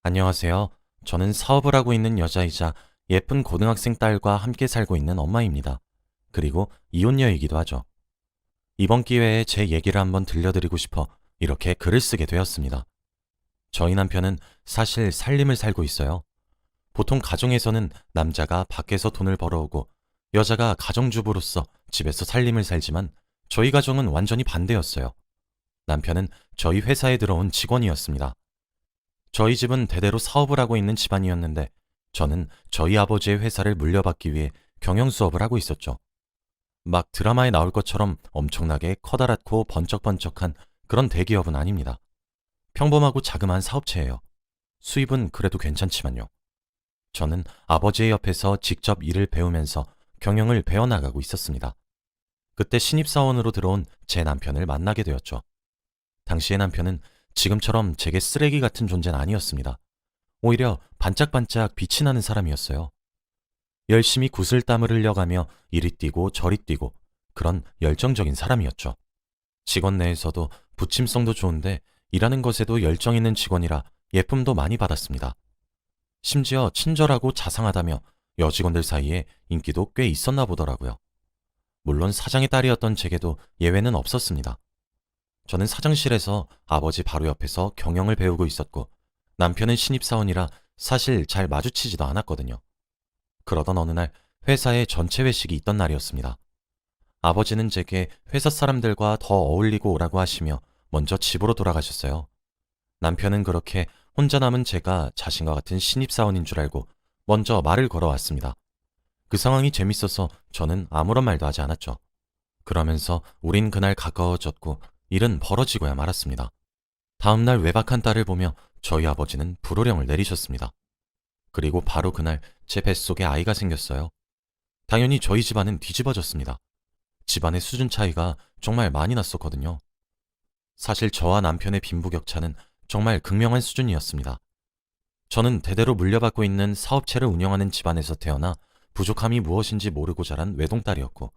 안녕하세요. 저는 사업을 하고 있는 여자이자 예쁜 고등학생 딸과 함께 살고 있는 엄마입니다. 그리고 이혼녀이기도 하죠. 이번 기회에 제 얘기를 한번 들려드리고 싶어 이렇게 글을 쓰게 되었습니다. 저희 남편은 사실 살림을 살고 있어요. 보통 가정에서는 남자가 밖에서 돈을 벌어오고 여자가 가정주부로서 집에서 살림을 살지만 저희 가정은 완전히 반대였어요. 남편은 저희 회사에 들어온 직원이었습니다. 저희 집은 대대로 사업을 하고 있는 집안이었는데 저는 저희 아버지의 회사를 물려받기 위해 경영 수업을 하고 있었죠. 막 드라마에 나올 것처럼 엄청나게 커다랗고 번쩍번쩍한 그런 대기업은 아닙니다. 평범하고 자그마한 사업체예요. 수입은 그래도 괜찮지만요. 저는 아버지의 옆에서 직접 일을 배우면서 경영을 배워나가고 있었습니다. 그때 신입사원으로 들어온 제 남편을 만나게 되었죠. 당시의 남편은 지금처럼 제게 쓰레기 같은 존재는 아니었습니다. 오히려 반짝반짝 빛이 나는 사람이었어요. 열심히 구슬땀을 흘려가며 이리 뛰고 저리 뛰고 그런 열정적인 사람이었죠. 직원 내에서도 부침성도 좋은데 일하는 것에도 열정 있는 직원이라 예쁨도 많이 받았습니다. 심지어 친절하고 자상하다며 여직원들 사이에 인기도 꽤 있었나 보더라고요. 물론 사장의 딸이었던 제게도 예외는 없었습니다. 저는 사장실에서 아버지 바로 옆에서 경영을 배우고 있었고 남편은 신입사원이라 사실 잘 마주치지도 않았거든요. 그러던 어느 날 회사에 전체 회식이 있던 날이었습니다. 아버지는 제게 회사 사람들과 더 어울리고 오라고 하시며 먼저 집으로 돌아가셨어요. 남편은 그렇게 혼자 남은 제가 자신과 같은 신입사원인 줄 알고 먼저 말을 걸어왔습니다. 그 상황이 재밌어서 저는 아무런 말도 하지 않았죠. 그러면서 우린 그날 가까워졌고 일은 벌어지고야 말았습니다. 다음날 외박한 딸을 보며 저희 아버지는 불호령을 내리셨습니다. 그리고 바로 그날 제 뱃속에 아이가 생겼어요. 당연히 저희 집안은 뒤집어졌습니다. 집안의 수준 차이가 정말 많이 났었거든요. 사실 저와 남편의 빈부격차는 정말 극명한 수준이었습니다. 저는 대대로 물려받고 있는 사업체를 운영하는 집안에서 태어나 부족함이 무엇인지 모르고 자란 외동딸이었고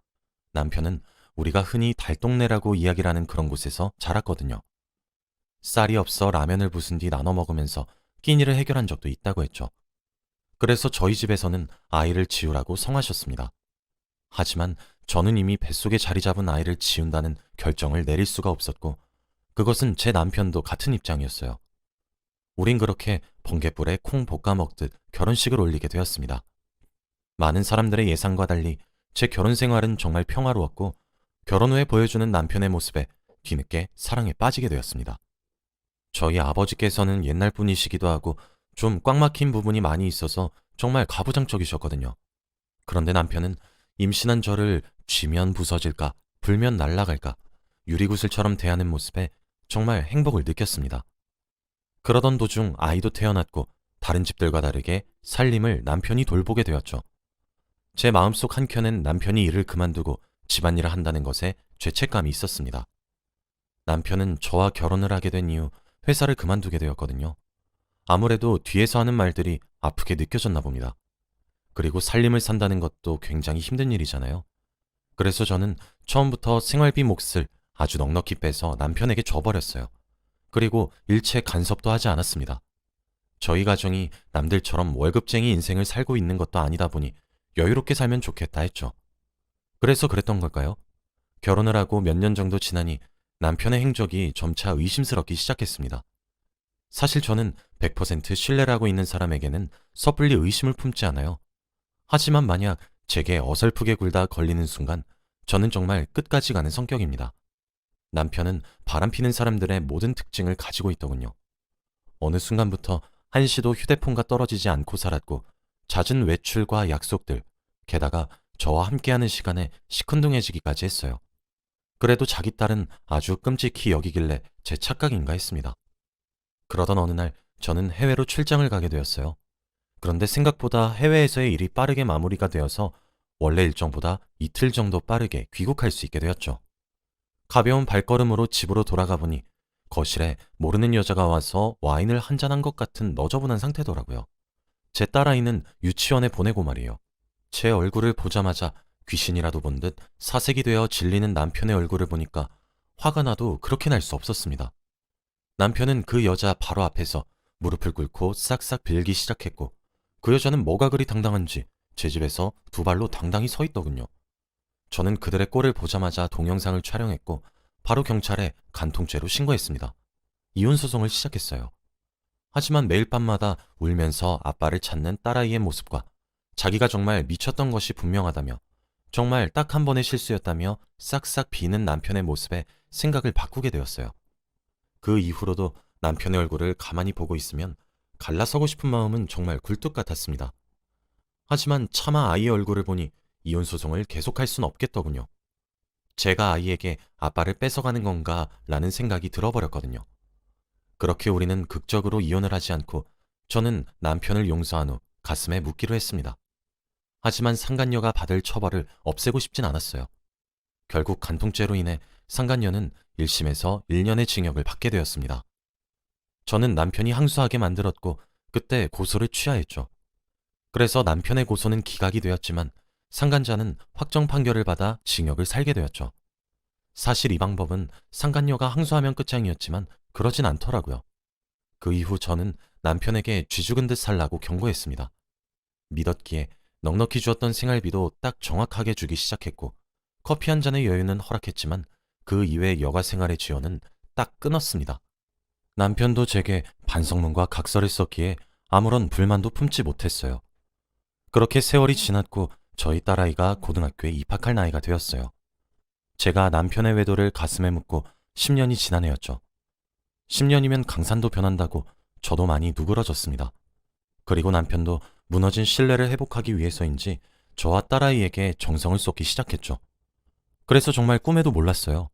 남편은 우리가 흔히 달동네라고 이야기를 하는 그런 곳에서 자랐거든요. 쌀이 없어 라면을 부순 뒤 나눠 먹으면서 끼니를 해결한 적도 있다고 했죠. 그래서 저희 집에서는 아이를 지우라고 성하셨습니다. 하지만 저는 이미 뱃속에 자리 잡은 아이를 지운다는 결정을 내릴 수가 없었고 그것은 제 남편도 같은 입장이었어요. 우린 그렇게 번갯불에 콩 볶아 먹듯 결혼식을 올리게 되었습니다. 많은 사람들의 예상과 달리 제 결혼 생활은 정말 평화로웠고 결혼 후에 보여주는 남편의 모습에 뒤늦게 사랑에 빠지게 되었습니다. 저희 아버지께서는 옛날 분이시기도 하고 좀 꽉 막힌 부분이 많이 있어서 정말 가부장적이셨거든요. 그런데 남편은 임신한 저를 쥐면 부서질까, 불면 날아갈까, 유리구슬처럼 대하는 모습에 정말 행복을 느꼈습니다. 그러던 도중 아이도 태어났고 다른 집들과 다르게 살림을 남편이 돌보게 되었죠. 제 마음속 한켠엔 남편이 일을 그만두고 집안일을 한다는 것에 죄책감이 있었습니다. 남편은 저와 결혼을 하게 된 이후 회사를 그만두게 되었거든요. 아무래도 뒤에서 하는 말들이 아프게 느껴졌나 봅니다. 그리고 살림을 산다는 것도 굉장히 힘든 일이잖아요. 그래서 저는 처음부터 생활비 몫을 아주 넉넉히 빼서 남편에게 줘버렸어요. 그리고 일체 간섭도 하지 않았습니다. 저희 가정이 남들처럼 월급쟁이 인생을 살고 있는 것도 아니다 보니 여유롭게 살면 좋겠다 했죠. 그래서 그랬던 걸까요? 결혼을 하고 몇 년 정도 지나니 남편의 행적이 점차 의심스럽기 시작했습니다. 사실 저는 100% 신뢰를 하고 있는 사람에게는 섣불리 의심을 품지 않아요. 하지만 만약 제게 어설프게 굴다 걸리는 순간 저는 정말 끝까지 가는 성격입니다. 남편은 바람피는 사람들의 모든 특징을 가지고 있더군요. 어느 순간부터 한시도 휴대폰과 떨어지지 않고 살았고 잦은 외출과 약속들, 게다가 저와 함께하는 시간에 시큰둥해지기까지 했어요. 그래도 자기 딸은 아주 끔찍히 여기길래 제 착각인가 했습니다. 그러던 어느 날 저는 해외로 출장을 가게 되었어요. 그런데 생각보다 해외에서의 일이 빠르게 마무리가 되어서 원래 일정보다 이틀 정도 빠르게 귀국할 수 있게 되었죠. 가벼운 발걸음으로 집으로 돌아가 보니 거실에 모르는 여자가 와서 와인을 한잔한 것 같은 너저분한 상태더라고요. 제 딸아이는 유치원에 보내고 말이에요. 제 얼굴을 보자마자 귀신이라도 본 듯 사색이 되어 질리는 남편의 얼굴을 보니까 화가 나도 그렇게 날 수 없었습니다. 남편은 그 여자 바로 앞에서 무릎을 꿇고 싹싹 빌기 시작했고 그 여자는 뭐가 그리 당당한지 제 집에서 두 발로 당당히 서 있더군요. 저는 그들의 꼴을 보자마자 동영상을 촬영했고 바로 경찰에 간통죄로 신고했습니다. 이혼 소송을 시작했어요. 하지만 매일 밤마다 울면서 아빠를 찾는 딸아이의 모습과 자기가 정말 미쳤던 것이 분명하다며 정말 딱 한 번의 실수였다며 싹싹 비는 남편의 모습에 생각을 바꾸게 되었어요. 그 이후로도 남편의 얼굴을 가만히 보고 있으면 갈라서고 싶은 마음은 정말 굴뚝 같았습니다. 하지만 차마 아이의 얼굴을 보니 이혼 소송을 계속할 순 없겠더군요. 제가 아이에게 아빠를 뺏어가는 건가 라는 생각이 들어버렸거든요. 그렇게 우리는 극적으로 이혼을 하지 않고 저는 남편을 용서한 후 가슴에 묻기로 했습니다. 하지만 상간녀가 받을 처벌을 없애고 싶진 않았어요. 결국 간통죄로 인해 상간녀는 1심에서 1년의 징역을 받게 되었습니다. 저는 남편이 항소하게 만들었고 그때 고소를 취하했죠. 그래서 남편의 고소는 기각이 되었지만 상간자는 확정 판결을 받아 징역을 살게 되었죠. 사실 이 방법은 상간녀가 항소하면 끝장이었지만 그러진 않더라고요. 그 이후 저는 남편에게 쥐죽은 듯 살라고 경고했습니다. 믿었기에 넉넉히 주었던 생활비도 딱 정확하게 주기 시작했고 커피 한 잔의 여유는 허락했지만 그 이외의 여가 생활의 지원은 딱 끊었습니다. 남편도 제게 반성문과 각서를 썼기에 아무런 불만도 품지 못했어요. 그렇게 세월이 지났고 저희 딸아이가 고등학교에 입학할 나이가 되었어요. 제가 남편의 외도를 가슴에 묻고 10년이 지난 해였죠. 10년이면 강산도 변한다고 저도 많이 누그러졌습니다. 그리고 남편도 무너진 신뢰를 회복하기 위해서인지 저와 딸아이에게 정성을 쏟기 시작했죠. 그래서 정말 꿈에도 몰랐어요.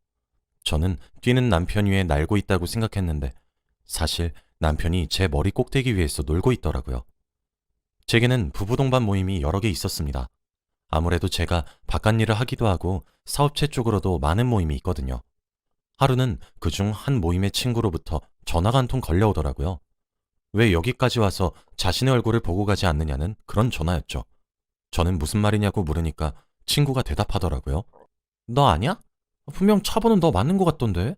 저는 뛰는 남편 위에 날고 있다고 생각했는데 사실 남편이 제 머리 꼭대기 위에서 놀고 있더라고요. 제게는 부부 동반 모임이 여러 개 있었습니다. 아무래도 제가 바깥 일을 하기도 하고 사업체 쪽으로도 많은 모임이 있거든요. 하루는 그중 한 모임의 친구로부터 전화가 한 통 걸려오더라고요. 왜 여기까지 와서 자신의 얼굴을 보고 가지 않느냐는 그런 전화였죠. 저는 무슨 말이냐고 물으니까 친구가 대답하더라고요. 너 아냐? 분명 차 번호 너 맞는 것 같던데?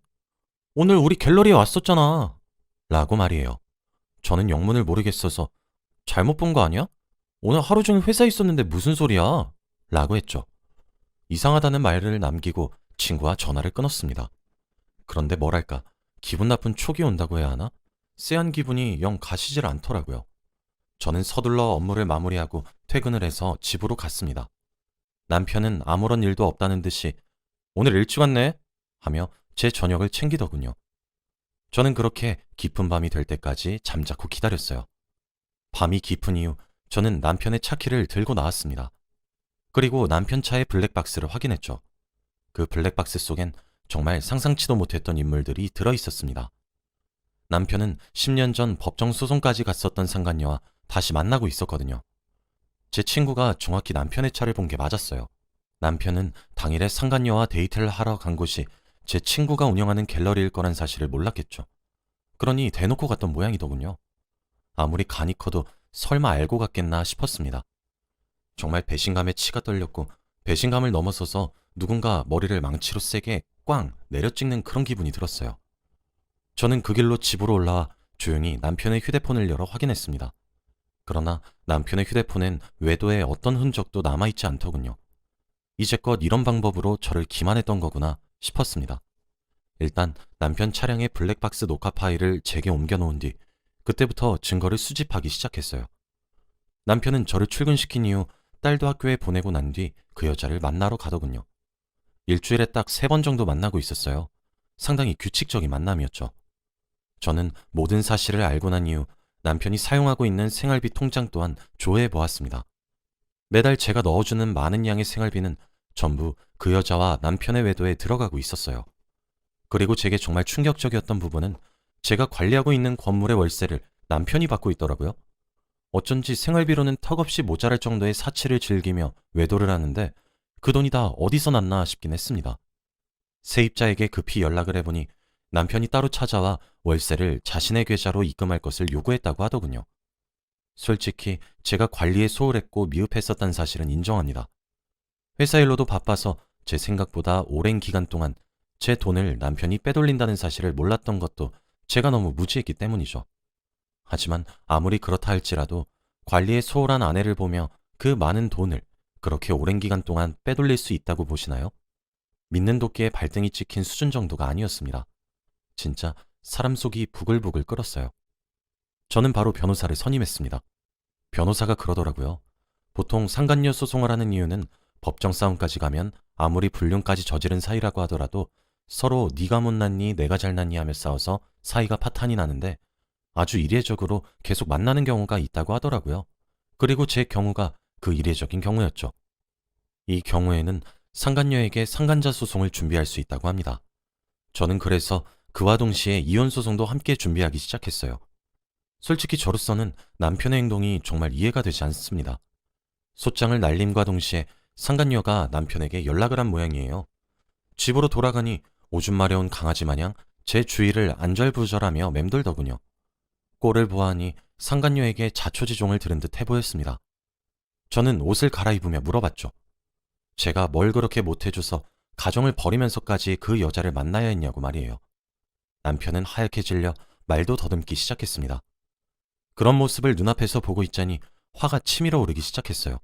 오늘 우리 갤러리에 왔었잖아. 라고 말이에요. 저는 영문을 모르겠어서 잘못 본 거 아니야? 오늘 하루 종일 회사에 있었는데 무슨 소리야? 라고 했죠. 이상하다는 말을 남기고 친구와 전화를 끊었습니다. 그런데 뭐랄까 기분 나쁜 촉이 온다고 해야 하나? 쎄한 기분이 영 가시질 않더라고요. 저는 서둘러 업무를 마무리하고 퇴근을 해서 집으로 갔습니다. 남편은 아무런 일도 없다는 듯이 오늘 일찍 왔네? 하며 제 저녁을 챙기더군요. 저는 그렇게 깊은 밤이 될 때까지 잠자코 기다렸어요. 밤이 깊은 이후 저는 남편의 차키를 들고 나왔습니다. 그리고 남편 차의 블랙박스를 확인했죠. 그 블랙박스 속엔 정말 상상치도 못했던 인물들이 들어있었습니다. 남편은 10년 전 법정 소송까지 갔었던 상간녀와 다시 만나고 있었거든요. 제 친구가 정확히 남편의 차를 본 게 맞았어요. 남편은 당일에 상간녀와 데이트를 하러 간 곳이 제 친구가 운영하는 갤러리일 거란 사실을 몰랐겠죠. 그러니 대놓고 갔던 모양이더군요. 아무리 간이 커도 설마 알고 갔겠나 싶었습니다. 정말 배신감에 치가 떨렸고 배신감을 넘어서서 누군가 머리를 망치로 세게 꽝 내려찍는 그런 기분이 들었어요. 저는 그 길로 집으로 올라와 조용히 남편의 휴대폰을 열어 확인했습니다. 그러나 남편의 휴대폰엔 외도의 어떤 흔적도 남아있지 않더군요. 이제껏 이런 방법으로 저를 기만했던 거구나 싶었습니다. 일단 남편 차량의 블랙박스 녹화 파일을 제게 옮겨놓은 뒤 그때부터 증거를 수집하기 시작했어요. 남편은 저를 출근시킨 이후 딸도 학교에 보내고 난 뒤 그 여자를 만나러 가더군요. 일주일에 딱 3번 정도 만나고 있었어요. 상당히 규칙적인 만남이었죠. 저는 모든 사실을 알고 난 이후 남편이 사용하고 있는 생활비 통장 또한 조회해 보았습니다. 매달 제가 넣어주는 많은 양의 생활비는 전부 그 여자와 남편의 외도에 들어가고 있었어요. 그리고 제게 정말 충격적이었던 부분은 제가 관리하고 있는 건물의 월세를 남편이 받고 있더라고요. 어쩐지 생활비로는 턱없이 모자랄 정도의 사치를 즐기며 외도를 하는데 그 돈이 다 어디서 났나 싶긴 했습니다. 세입자에게 급히 연락을 해보니 남편이 따로 찾아와 월세를 자신의 계좌로 입금할 것을 요구했다고 하더군요. 솔직히 제가 관리에 소홀했고 미흡했었다는 사실은 인정합니다. 회사 일로도 바빠서 제 생각보다 오랜 기간 동안 제 돈을 남편이 빼돌린다는 사실을 몰랐던 것도 제가 너무 무지했기 때문이죠. 하지만 아무리 그렇다 할지라도 관리에 소홀한 아내를 보며 그 많은 돈을 그렇게 오랜 기간 동안 빼돌릴 수 있다고 보시나요? 믿는 도끼에 발등이 찍힌 수준 정도가 아니었습니다. 진짜 사람 속이 부글부글 끓었어요. 저는 바로 변호사를 선임했습니다. 변호사가 그러더라고요. 보통 상간녀 소송을 하는 이유는 법정 싸움까지 가면 아무리 불륜까지 저지른 사이라고 하더라도 서로 네가 못났니 내가 잘났니 하며 싸워서 사이가 파탄이 나는데 아주 이례적으로 계속 만나는 경우가 있다고 하더라고요. 그리고 제 경우가 그 이례적인 경우였죠. 이 경우에는 상간녀에게 상간자 소송을 준비할 수 있다고 합니다. 저는 그래서 그와 동시에 이혼 소송도 함께 준비하기 시작했어요. 솔직히 저로서는 남편의 행동이 정말 이해가 되지 않습니다. 소장을 날림과 동시에 상간녀가 남편에게 연락을 한 모양이에요. 집으로 돌아가니 오줌 마려운 강아지 마냥 제 주위를 안절부절하며 맴돌더군요. 꼴을 보아하니 상간녀에게 자초지종을 들은 듯 해보였습니다. 저는 옷을 갈아입으며 물어봤죠. 제가 뭘 그렇게 못해줘서 가정을 버리면서까지 그 여자를 만나야 했냐고 말이에요. 남편은 하얗게 질려 말도 더듬기 시작했습니다. 그런 모습을 눈앞에서 보고 있자니 화가 치밀어 오르기 시작했어요.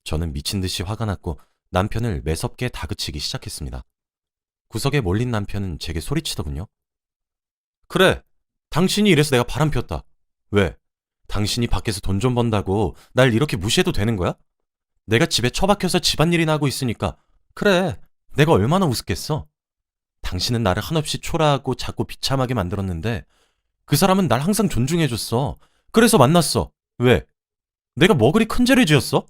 저는 미친 듯이 화가 났고 남편을 매섭게 다그치기 시작했습니다. 구석에 몰린 남편은 제게 소리치더군요. 그래, 당신이 이래서 내가 바람 폈다. 왜? 당신이 밖에서 돈 좀 번다고 날 이렇게 무시해도 되는 거야? 내가 집에 처박혀서 집안일이나 하고 있으니까 그래, 내가 얼마나 우습겠어? 당신은 나를 한없이 초라하고 자꾸 비참하게 만들었는데 그 사람은 날 항상 존중해줬어. 그래서 만났어. 왜? 내가 뭐 그리 큰 죄를 지었어?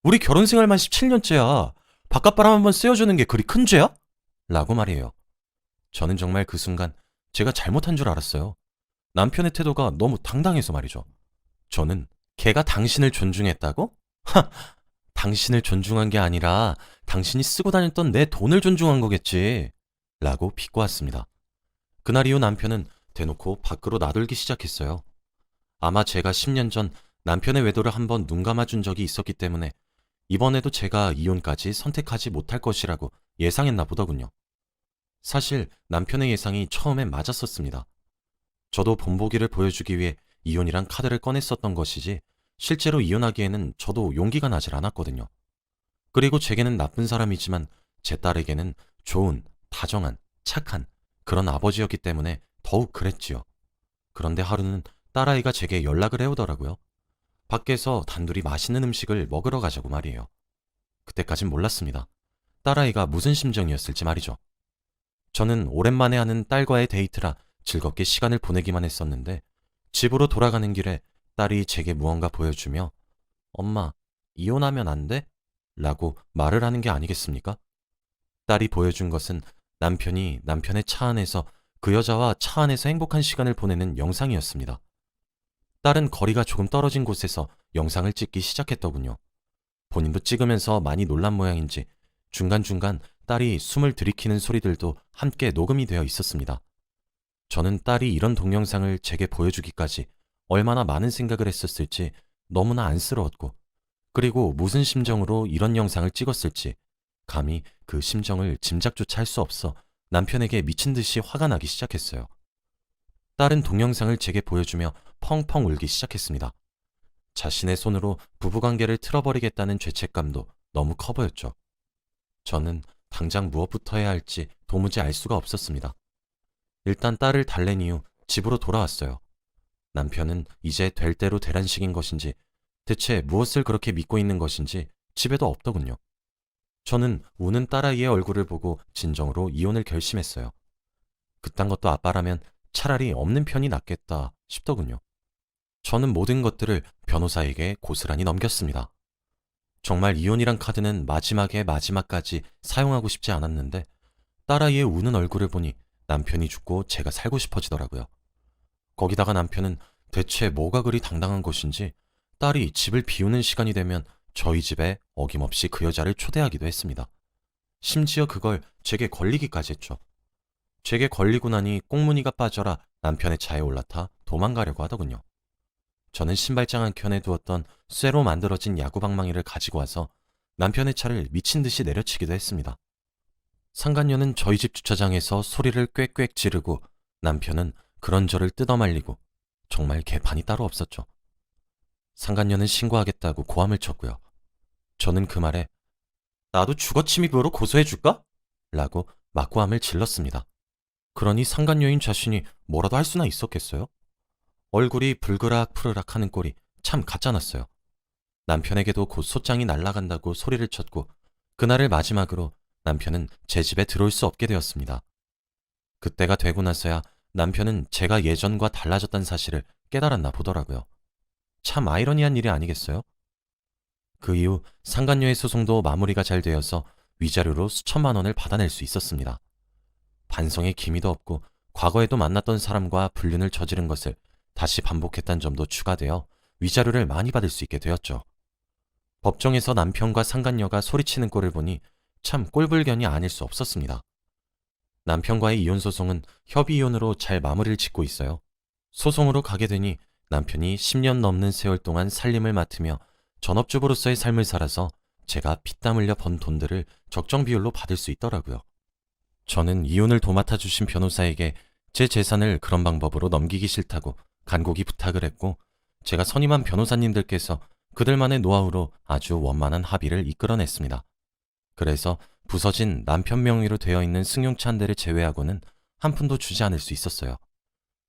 우리 결혼 생활만 17년째야. 바깥바람 한번 쐬어주는 게 그리 큰 죄야? 라고 말이에요. 저는 정말 그 순간 제가 잘못한 줄 알았어요. 남편의 태도가 너무 당당해서 말이죠. 저는 걔가 당신을 존중했다고? 하! 당신을 존중한 게 아니라 당신이 쓰고 다녔던 내 돈을 존중한 거겠지. 라고 비꼬았습니다. 그날 이후 남편은 대놓고 밖으로 나돌기 시작했어요. 아마 제가 10년 전 남편의 외도를 한번 눈 감아준 적이 있었기 때문에 이번에도 제가 이혼까지 선택하지 못할 것이라고 예상했나 보더군요. 사실 남편의 예상이 처음엔 맞았었습니다. 저도 본보기를 보여주기 위해 이혼이란 카드를 꺼냈었던 것이지 실제로 이혼하기에는 저도 용기가 나질 않았거든요. 그리고 제게는 나쁜 사람이지만 제 딸에게는 좋은, 다정한, 착한 그런 아버지였기 때문에 더욱 그랬지요. 그런데 하루는 딸아이가 제게 연락을 해오더라고요. 밖에서 단둘이 맛있는 음식을 먹으러 가자고 말이에요. 그때까진 몰랐습니다. 딸아이가 무슨 심정이었을지 말이죠. 저는 오랜만에 하는 딸과의 데이트라 즐겁게 시간을 보내기만 했었는데 집으로 돌아가는 길에 딸이 제게 무언가 보여주며 엄마, 이혼하면 안 돼? 라고 말을 하는 게 아니겠습니까? 딸이 보여준 것은 남편이 남편의 차 안에서 그 여자와 차 안에서 행복한 시간을 보내는 영상이었습니다. 딸은 거리가 조금 떨어진 곳에서 영상을 찍기 시작했더군요. 본인도 찍으면서 많이 놀란 모양인지 중간중간 딸이 숨을 들이키는 소리들도 함께 녹음이 되어 있었습니다. 저는 딸이 이런 동영상을 제게 보여주기까지 얼마나 많은 생각을 했었을지 너무나 안쓰러웠고, 그리고 무슨 심정으로 이런 영상을 찍었을지 감히 그 심정을 짐작조차 할 수 없어 남편에게 미친 듯이 화가 나기 시작했어요. 딸은 동영상을 제게 보여주며 펑펑 울기 시작했습니다. 자신의 손으로 부부관계를 틀어버리겠다는 죄책감도 너무 커 보였죠. 저는 당장 무엇부터 해야 할지 도무지 알 수가 없었습니다. 일단 딸을 달랜 이후 집으로 돌아왔어요. 남편은 이제 될 대로 되란 식인 것인지 대체 무엇을 그렇게 믿고 있는 것인지 집에도 없더군요. 저는 우는 딸아이의 얼굴을 보고 진정으로 이혼을 결심했어요. 그딴 것도 아빠라면 차라리 없는 편이 낫겠다 싶더군요. 저는 모든 것들을 변호사에게 고스란히 넘겼습니다. 정말 이혼이란 카드는 마지막에 마지막까지 사용하고 싶지 않았는데 딸아이의 우는 얼굴을 보니 남편이 죽고 제가 살고 싶어지더라고요. 거기다가 남편은 대체 뭐가 그리 당당한 것인지 딸이 집을 비우는 시간이 되면 저희 집에 어김없이 그 여자를 초대하기도 했습니다. 심지어 그걸 제게 걸리기까지 했죠. 제게 걸리고 나니 꽁무니가 빠져라 남편의 차에 올라타 도망가려고 하더군요. 저는 신발장 한켠에 두었던 쇠로 만들어진 야구방망이를 가지고 와서 남편의 차를 미친 듯이 내려치기도 했습니다. 상간녀는 저희 집 주차장에서 소리를 꽥꽥 지르고 남편은 그런저를 뜯어말리고 정말 개판이 따로 없었죠. 상간녀는 신고하겠다고 고함을 쳤고요. 저는 그 말에 나도 주거침입으로 고소해줄까? 라고 막고함을 질렀습니다. 그러니 상간녀인 자신이 뭐라도 할 수나 있었겠어요? 얼굴이 불그락 푸르락 하는 꼴이 참 가짜났어요. 남편에게도 곧 소장이 날아간다고 소리를 쳤고 그날을 마지막으로 남편은 제 집에 들어올 수 없게 되었습니다. 그때가 되고 나서야 남편은 제가 예전과 달라졌다는 사실을 깨달았나 보더라고요. 참 아이러니한 일이 아니겠어요? 그 이후 상간녀의 소송도 마무리가 잘 되어서 위자료로 수천만 원을 받아낼 수 있었습니다. 반성의 기미도 없고 과거에도 만났던 사람과 불륜을 저지른 것을 다시 반복했다는 점도 추가되어 위자료를 많이 받을 수 있게 되었죠. 법정에서 남편과 상간녀가 소리치는 꼴을 보니 참 꼴불견이 아닐 수 없었습니다. 남편과의 이혼 소송은 협의 이혼으로 잘 마무리를 짓고 있어요. 소송으로 가게 되니 남편이 10년 넘는 세월 동안 살림을 맡으며 전업주부로서의 삶을 살아서 제가 피땀 흘려 번 돈들을 적정 비율로 받을 수 있더라고요. 저는 이혼을 도맡아 주신 변호사에게 제 재산을 그런 방법으로 넘기기 싫다고 간곡히 부탁을 했고 제가 선임한 변호사님들께서 그들만의 노하우로 아주 원만한 합의를 이끌어냈습니다. 그래서 부서진 남편 명의로 되어 있는 승용차 한 대를 제외하고는 한 푼도 주지 않을 수 있었어요.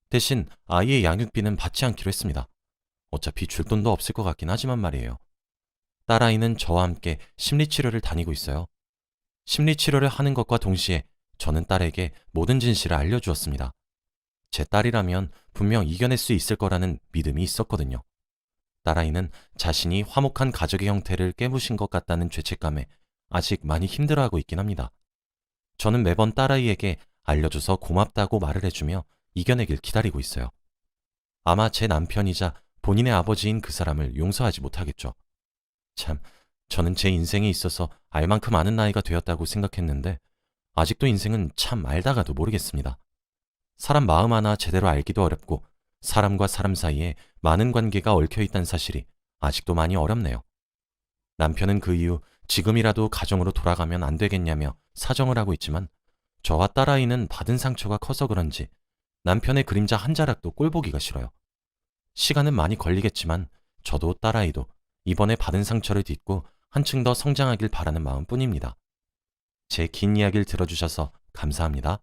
대신 아이의 양육비는 받지 않기로 했습니다. 어차피 줄 돈도 없을 것 같긴 하지만 말이에요. 딸아이는 저와 함께 심리치료를 다니고 있어요. 심리치료를 하는 것과 동시에 저는 딸에게 모든 진실을 알려주었습니다. 제 딸이라면 분명 이겨낼 수 있을 거라는 믿음이 있었거든요. 딸아이는 자신이 화목한 가족의 형태를 깨부신 것 같다는 죄책감에 아직 많이 힘들어하고 있긴 합니다. 저는 매번 딸아이에게 알려줘서 고맙다고 말을 해주며 이겨내길 기다리고 있어요. 아마 제 남편이자 본인의 아버지인 그 사람을 용서하지 못하겠죠. 참, 저는 제 인생에 있어서 알 만큼 아는 나이가 되었다고 생각했는데 아직도 인생은 참 알다가도 모르겠습니다. 사람 마음 하나 제대로 알기도 어렵고 사람과 사람 사이에 많은 관계가 얽혀 있다는 사실이 아직도 많이 어렵네요. 남편은 그 이후 지금이라도 가정으로 돌아가면 안 되겠냐며 사정을 하고 있지만 저와 딸아이는 받은 상처가 커서 그런지 남편의 그림자 한 자락도 꼴보기가 싫어요. 시간은 많이 걸리겠지만 저도 딸아이도 이번에 받은 상처를 딛고 한층 더 성장하길 바라는 마음뿐입니다. 제 긴 이야기를 들어주셔서 감사합니다.